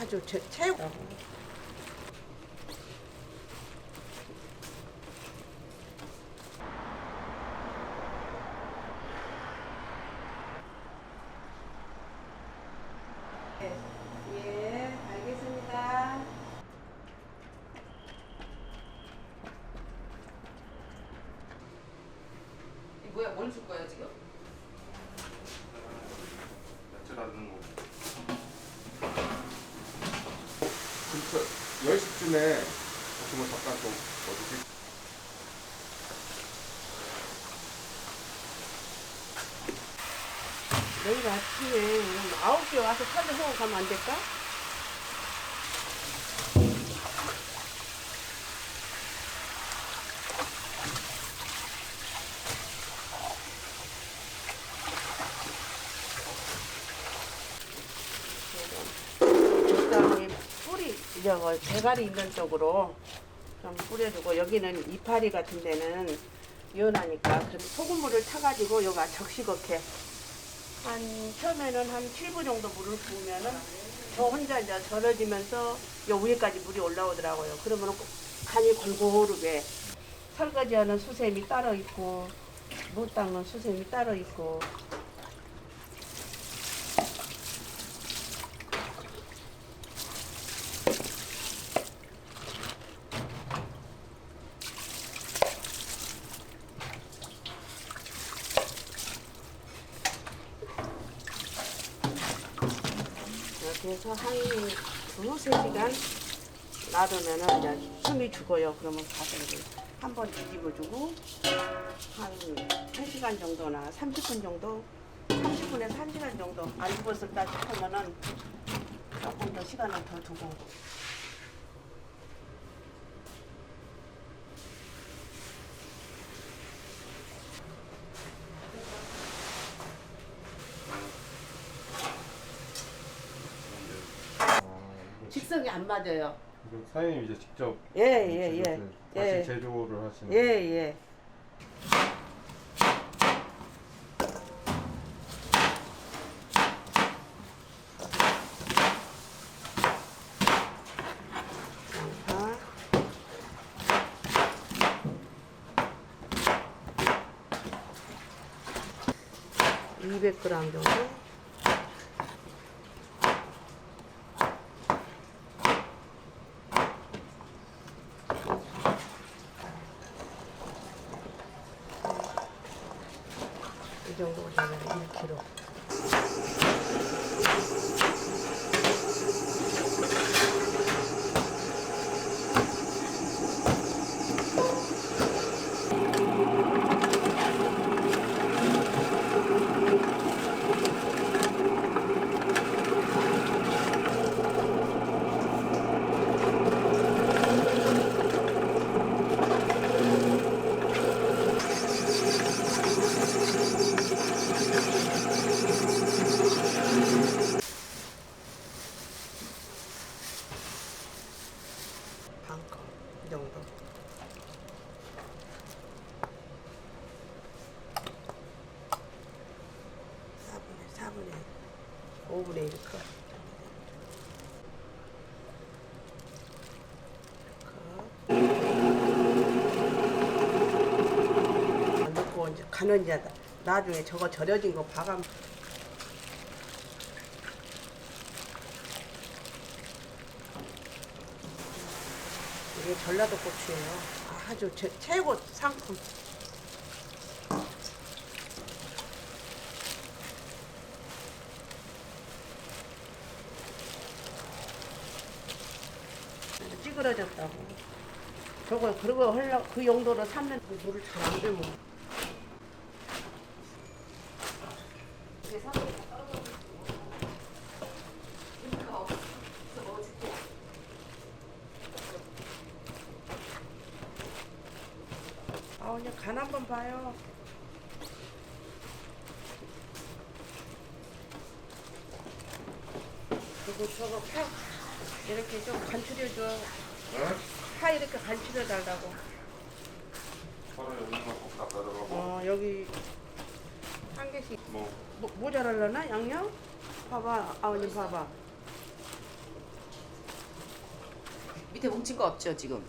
아주 최고. 예, 알겠습니다. 이 뭐야? 뭘 줄 거야 지금? 야채라는 거. 근처 10시쯤에 오시면 잠깐 좀 어디지? 내일 아침에 9시에 와서 찾아서 가면 안 될까? 적당히 뿌리, 저거 대가리 있는 쪽으로 좀 뿌려주고, 여기는 이파리 같은 데는 연하니까 그래서 소금물을 타가지고 여기가 적시겁게 처음에는 한 7분 정도 물을 부으면은 저 혼자 이제 절여지면서 요 위에까지 물이 올라오더라고요. 그러면 간이 골고루게 설거지하는 수세미 따로 있고 못 닦는 수세미 따로 있고. 이렇게 해서 한 2~3시간 놔두면은 이제 숨이 죽어요. 그러면 가서 이제 한번 뒤집어주고 한 1시간 정도나 30분 정도, 30분에서 1시간 정도 안 익었을까 싶으면은 조금 더 시간을 더 두고. 직성이 안 맞아요. 사장님 이제 직접 예. 다시 예. 제조를 하시는 예. 200g 정도. 이 정도 되면 1kg. 반컵 이 정도. 4분의 5분의 1컵. 넣고 이제 가는 이제 나중에 저거 절여진 거 봐가면. 이게 전라도 고추예요. 아주 최고 상품. 찌그러졌다고. 저거 그러고 그 용도로 샀는데 물을 잘 안 들면. 그냥 간 한번 봐요. 그리고 저거 파 이렇게 좀 간추려줘. 네? 파 이렇게 간추려 달라고. 파를 여기만 꼭 갖다 들어가고 여기 한 개씩. 뭐 모자랄라나 양념? 봐봐, 아버님 봐봐. 밑에 뭉친 거 없죠 지금?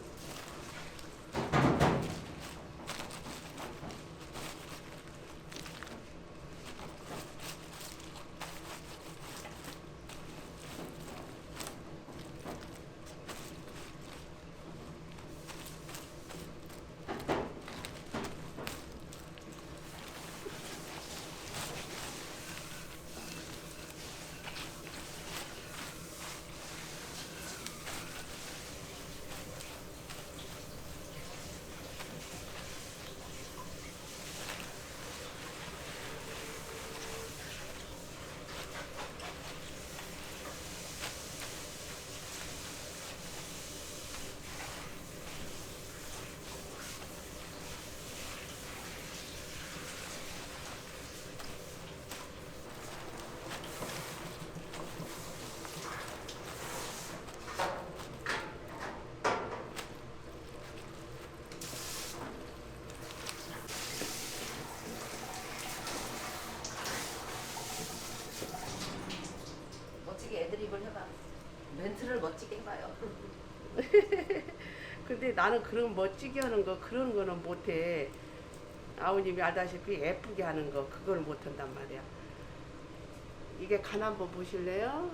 멋지게 애드립을 해봐. 멘트를 멋지게 해봐요. 근데 나는 그런 멋지게 하는 거 그런 거는 못해. 아버님이 알다시피 예쁘게 하는 거 그걸 못한단 말이야. 이게 간 한번 보실래요?